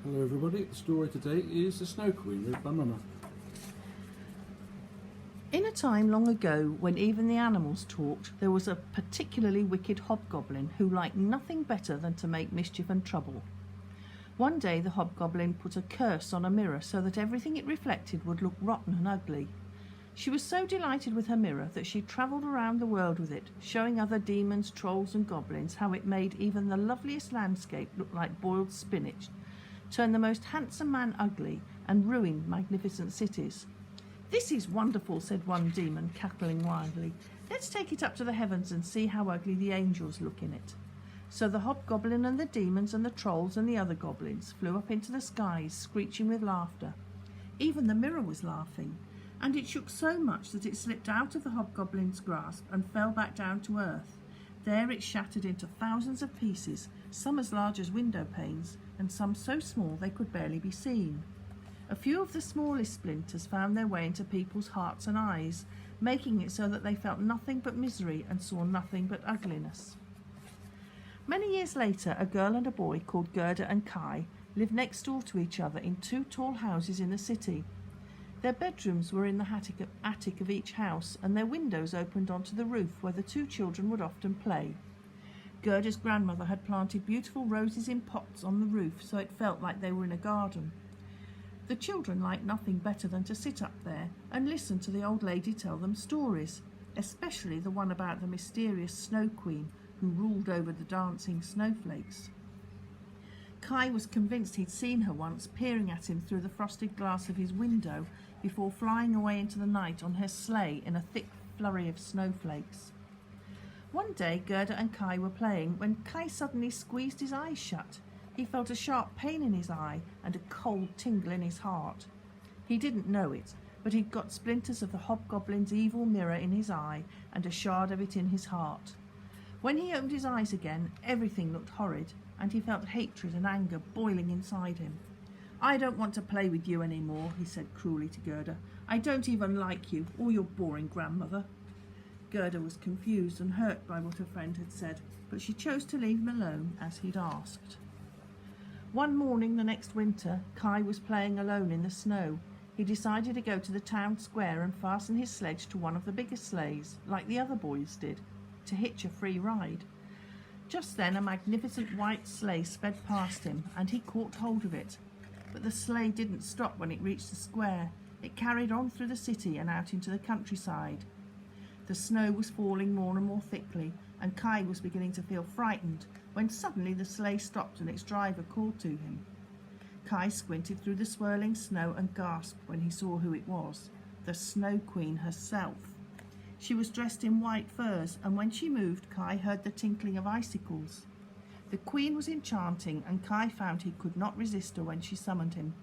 Hello everybody, the story today is The Snow Queen, read by Mama. In a time long ago, when even the animals talked, there was a particularly wicked hobgoblin who liked nothing better than to make mischief and trouble. One day the hobgoblin put a curse on a mirror so that everything it reflected would look rotten and ugly. She was so delighted with her mirror that she travelled around the world with it, showing other demons, trolls and goblins how it made even the loveliest landscape look like boiled spinach, turned the most handsome man ugly, and ruined magnificent cities. "This is wonderful," said one demon, cackling wildly. "Let's take it up to the heavens and see how ugly the angels look in it." So the hobgoblin and the demons and the trolls and the other goblins flew up into the skies, screeching with laughter. Even the mirror was laughing, and it shook so much that it slipped out of the hobgoblin's grasp and fell back down to earth. There it shattered into thousands of pieces, some as large as window panes, and some so small they could barely be seen. A few of the smallest splinters found their way into people's hearts and eyes, making it so that they felt nothing but misery and saw nothing but ugliness. Many years later, a girl and a boy called Gerda and Kai lived next door to each other in two tall houses in the city. Their bedrooms were in the attic of each house, and their windows opened onto the roof where the two children would often play. Gerda's grandmother had planted beautiful roses in pots on the roof, so it felt like they were in a garden. The children liked nothing better than to sit up there and listen to the old lady tell them stories, especially the one about the mysterious Snow Queen who ruled over the dancing snowflakes. Kai was convinced he'd seen her once, peering at him through the frosted glass of his window before flying away into the night on her sleigh in a thick flurry of snowflakes. One day Gerda and Kai were playing when Kai suddenly squeezed his eyes shut. He felt a sharp pain in his eye and a cold tingle in his heart. He didn't know it, but he'd got splinters of the hobgoblin's evil mirror in his eye and a shard of it in his heart. When he opened his eyes again, everything looked horrid, and he felt hatred and anger boiling inside him. "I don't want to play with you any more," he said cruelly to Gerda. "I don't even like you or your boring grandmother." Gerda was confused and hurt by what her friend had said, but she chose to leave him alone as he'd asked. One morning the next winter, Kai was playing alone in the snow. He decided to go to the town square and fasten his sledge to one of the bigger sleighs, like the other boys did, to hitch a free ride. Just then a magnificent white sleigh sped past him, and he caught hold of it. But the sleigh didn't stop when it reached the square. It carried on through the city and out into the countryside. The snow was falling more and more thickly, and Kai was beginning to feel frightened when suddenly the sleigh stopped and its driver called to him. Kai squinted through the swirling snow and gasped when he saw who it was, the Snow Queen herself. She was dressed in white furs, and when she moved, Kai heard the tinkling of icicles. The Queen was enchanting, and Kai found he could not resist her when she summoned him.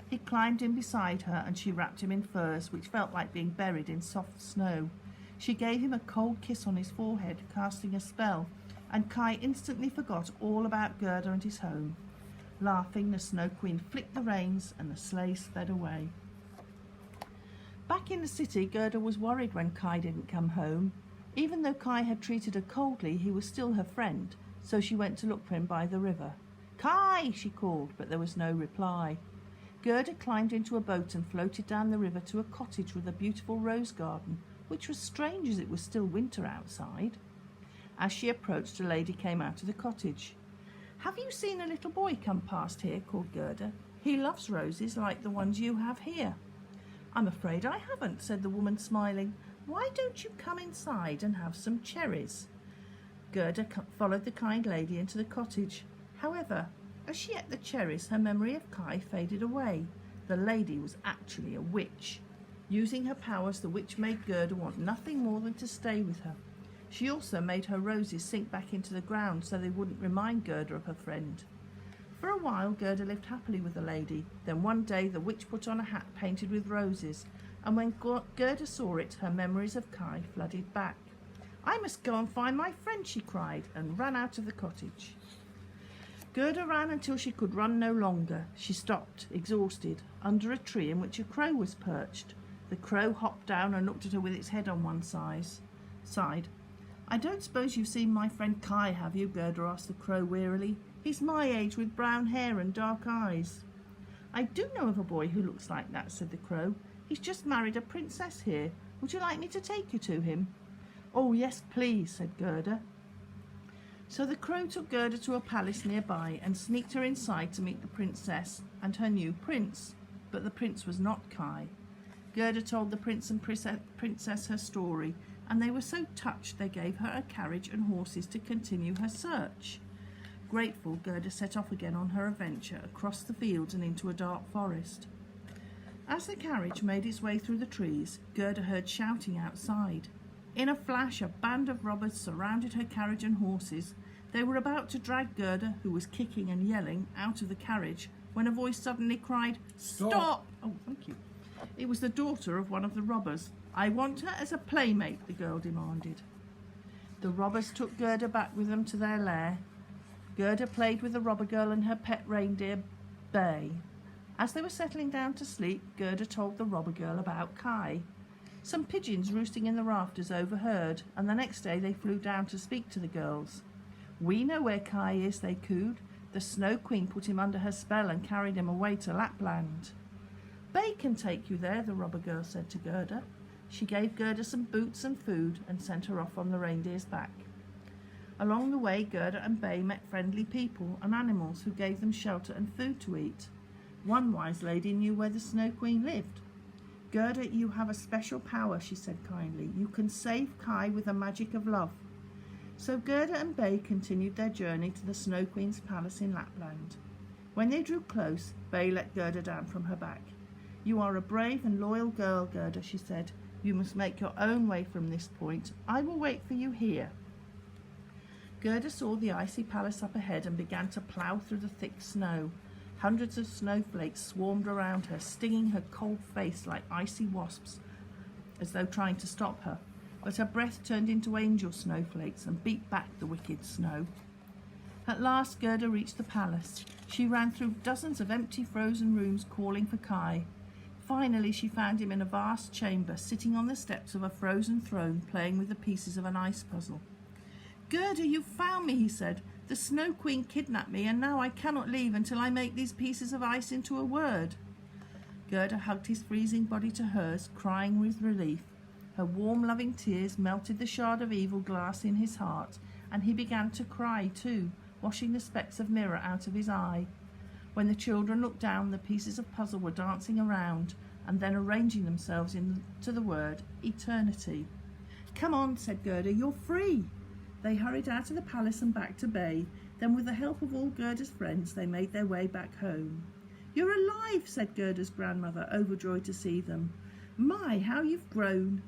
He climbed in beside her, and she wrapped him in furs, which felt like being buried in soft snow. She gave him a cold kiss on his forehead, casting a spell, and Kai instantly forgot all about Gerda and his home. Laughing, the Snow Queen flicked the reins, and the sleigh sped away. Back in the city, Gerda was worried when Kai didn't come home. Even though Kai had treated her coldly, he was still her friend, so she went to look for him by the river. "Kai!" she called, but there was no reply. Gerda climbed into a boat and floated down the river to a cottage with a beautiful rose garden, which was strange as it was still winter outside. As she approached, a lady came out of the cottage. "Have you seen a little boy come past here?" called Gerda. "He loves roses like the ones you have here." "I'm afraid I haven't," said the woman, smiling. "Why don't you come inside and have some cherries?" Gerda followed the kind lady into the cottage. However, as she ate the cherries, her memory of Kai faded away. The lady was actually a witch. Using her powers, the witch made Gerda want nothing more than to stay with her. She also made her roses sink back into the ground so they wouldn't remind Gerda of her friend. For a while, Gerda lived happily with the lady. Then one day the witch put on a hat painted with roses, and when Gerda saw it, her memories of Kai flooded back. "I must go and find my friend," she cried, and ran out of the cottage. Gerda ran until she could run no longer. She stopped, exhausted, under a tree in which a crow was perched. The crow hopped down and looked at her with its head on one side. I don't suppose you've seen my friend Kai, have you? Gerda asked the crow wearily. He's my age with brown hair and dark eyes. I do know of a boy who looks like that, said the crow. He's just married a princess here. Would you like me to take you to him? Oh, yes, please, said Gerda. So the crow took Gerda to a palace nearby and sneaked her inside to meet the princess and her new prince. But the prince was not Kai. Gerda told the prince and princess her story, and they were so touched they gave her a carriage and horses to continue her search. Grateful, Gerda set off again on her adventure across the fields and into a dark forest. As the carriage made its way through the trees, Gerda heard shouting outside. In a flash, a band of robbers surrounded her carriage and horses. They were about to drag Gerda, who was kicking and yelling, out of the carriage, when a voice suddenly cried, "Stop!" Oh, thank you. It was the daughter of one of the robbers. "I want her as a playmate," the girl demanded. The robbers took Gerda back with them to their lair. Gerda played with the robber girl and her pet reindeer, Bay. As they were settling down to sleep, Gerda told the robber girl about Kai. Some pigeons roosting in the rafters overheard, and the next day they flew down to speak to the girls. "We know where Kai is," they cooed. "The Snow Queen put him under her spell and carried him away to Lapland." "Bay can take you there," the robber girl said to Gerda. She gave Gerda some boots and food and sent her off on the reindeer's back. Along the way, Gerda and Bay met friendly people and animals who gave them shelter and food to eat. One wise lady knew where the Snow Queen lived. "Gerda, you have a special power," she said kindly. "You can save Kai with the magic of love." So Gerda and Bay continued their journey to the Snow Queen's palace in Lapland. When they drew close, Bay let Gerda down from her back. "You are a brave and loyal girl, Gerda," she said. "You must make your own way from this point. I will wait for you here." Gerda saw the icy palace up ahead and began to plough through the thick snow. Hundreds of snowflakes swarmed around her, stinging her cold face like icy wasps, as though trying to stop her. But her breath turned into angel snowflakes and beat back the wicked snow. At last Gerda reached the palace. She ran through dozens of empty frozen rooms calling for Kai. Finally she found him in a vast chamber, sitting on the steps of a frozen throne, playing with the pieces of an ice puzzle. "Gerda, you found me," he said. "The Snow Queen kidnapped me, and now I cannot leave until I make these pieces of ice into a word." Gerda hugged his freezing body to hers, crying with relief. Her warm, loving tears melted the shard of evil glass in his heart, and he began to cry too, washing the specks of mirror out of his eye. When the children looked down, the pieces of puzzle were dancing around and then arranging themselves into the word eternity. "Come on," said Gerda, "you're free." They hurried out of the palace and back to Bay. Then, with the help of all Gerda's friends, they made their way back home. "You're alive," said Gerda's grandmother, overjoyed to see them. "My, how you've grown."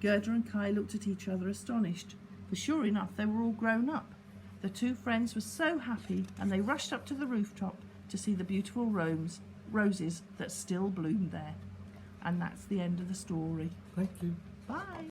Gerda and Kai looked at each other astonished, for sure enough they were all grown up. The two friends were so happy, and they rushed up to the rooftop to see the beautiful roses that still bloomed there. And that's the end of the story. Thank you. Bye.